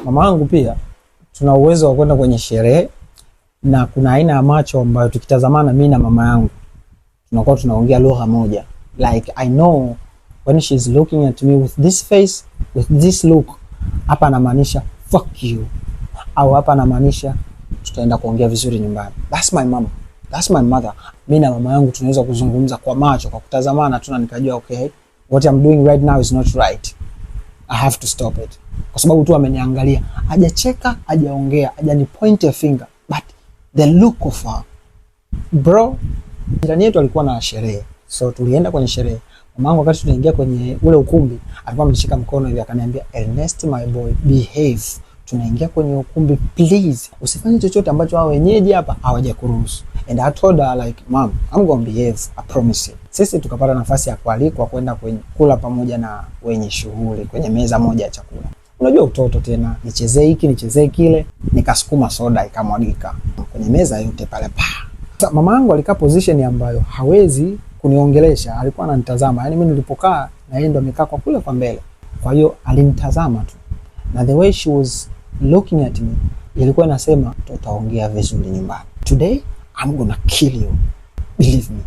mama yangu pia tuna uwezo wa kwenda kwenye sherehe, na kuna aina ya macho ambayo tukitazamana mimi na mama yangu tunakuwa tunaongea lugha moja. Like I know when she's looking at me with this face, with this look, hapa anamaanisha fuck you, au hapa anamaanisha tutaenda kuongea vizuri nyumbani. That's my mama. That's my mother. Mimi na mama yangu tunaweza kuzungumza kwa macho, kwa kutazamana tu, na nikajua okay, what I'm doing right now is not right. I have to stop it. Kwa sababu tu ameniangalia, hajacheka, hajaongea, hajani point a finger, but the look of her. Bro, jirani yetu alikuwa na sherehe. So tulienda kwenye sherehe. Mamangu wakati tunaingia kwenye ule ukumbi, alikuwa amenishika mkono hivi akaniambia, "Ernest my boy, behave. Tunaingia kwenye ukumbi, please. Usifanye chochote ambacho hao wenyeji hapa hawajakuruhusu." And I told her like, "Mom, I'm going to behave. I promise you." Sisi tukapata nafasi ya kualikwa kwenda kwenye kula pamoja na wenye shughuli kwenye meza moja ya chakula. Unajua utoto tena, nichezee hiki, nichezee kile, nikasukuma soda ikamwagika kwenye meza yote pale pa. Sasa mama yangu alikaa position ambayo hawezi kuniongelesha, alikuwa ananitazama. Yaani mimi nilipokaa na yeye ndo amekaa kwa kule kwa mbele. Kwa hiyo alinitazama tu. Na the way she was looking at me ilikuwa inasema tutaongea vizuri nyumbani. Today I'm gonna kill you. Believe me.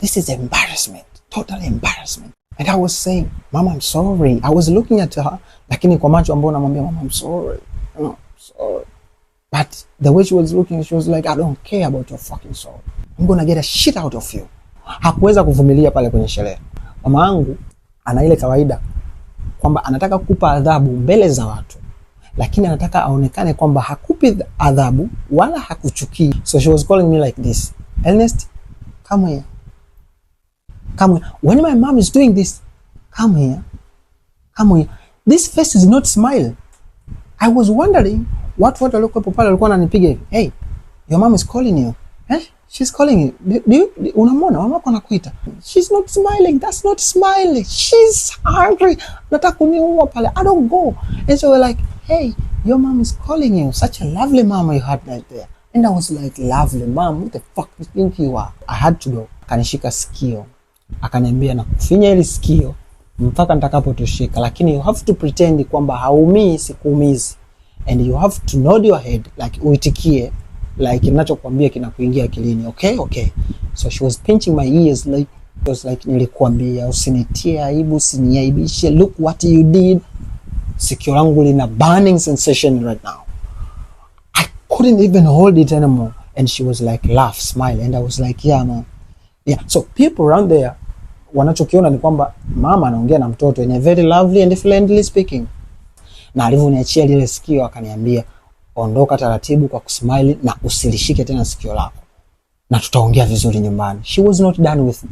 This is embarrassment. Total embarrassment. And I was saying, "Mama, I'm sorry." I was looking at her, lakini kwa macho ambayo namwambia, "Mama, I'm sorry. No, I'm sorry." But the way she was looking, she was like, "I don't care about your fucking sorry. I'm gonna get a shit out of you." Hakuweza kuvumilia pale kwenye sherehe. Mama yangu ana ile kawaida kwamba anataka kukupa adhabu mbele za watu, lakini anataka aonekane kwamba hakupi adhabu wala hakuchukii. So she was calling me like this, "Ernest, come here. Come here. When my mom is doing this, come here. Come here. This face is not smile." I was wondering watu walikuwa pale walikuwa wananipiga hivi. "Hey, your mom is calling you." She's calling you. Unamwona mama yako anakuita. She's not smiling. That's not smiling. She's angry. Nataka kuniua pale. I don't go. And so we're like, "Hey, your mom is calling you. Such a lovely mama you had right there." And I was like, "Lovely mom? What the fuck you think you are?" I had to go. Akanishika sikio. Akaniambia na kufinya ile sikio mpaka nitakapotoshika, lakini you have to pretend kwamba haumii, sikuumizi. And you have to nod your head like uitikie like ninachokuambia kinakuingia akilini. Okay, okay. So she was pinching my ears like it was like, nilikuambia usinitie aibu, usiniaibishe. Look what you did. Sikio langu lina burning sensation right now. I couldn't even hold it anymore. And she was like, laugh, smile. And I was like, "Yeah, mom." Yeah. So people around there wanachokiona ni kwamba mama anaongea na mtoto in a very lovely and friendly speaking. Na alivyoniachia lile sikio akaniambia, "Ondoka taratibu kwa kusmile na usilishike tena sikio lako. Na tutaongea vizuri nyumbani." She was not done with me.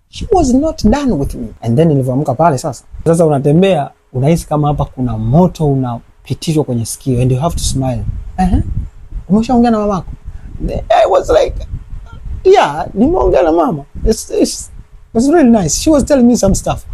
She was not done with me. And then nilivyoamka pale sasa unatembea unahisi kama hapa kuna moto unapitishwa kwenye sikio and you have to smile. Umeshaongea na mamako? I was like, "Yeah, nimeongea na mama. It's really nice. She was telling me some stuff."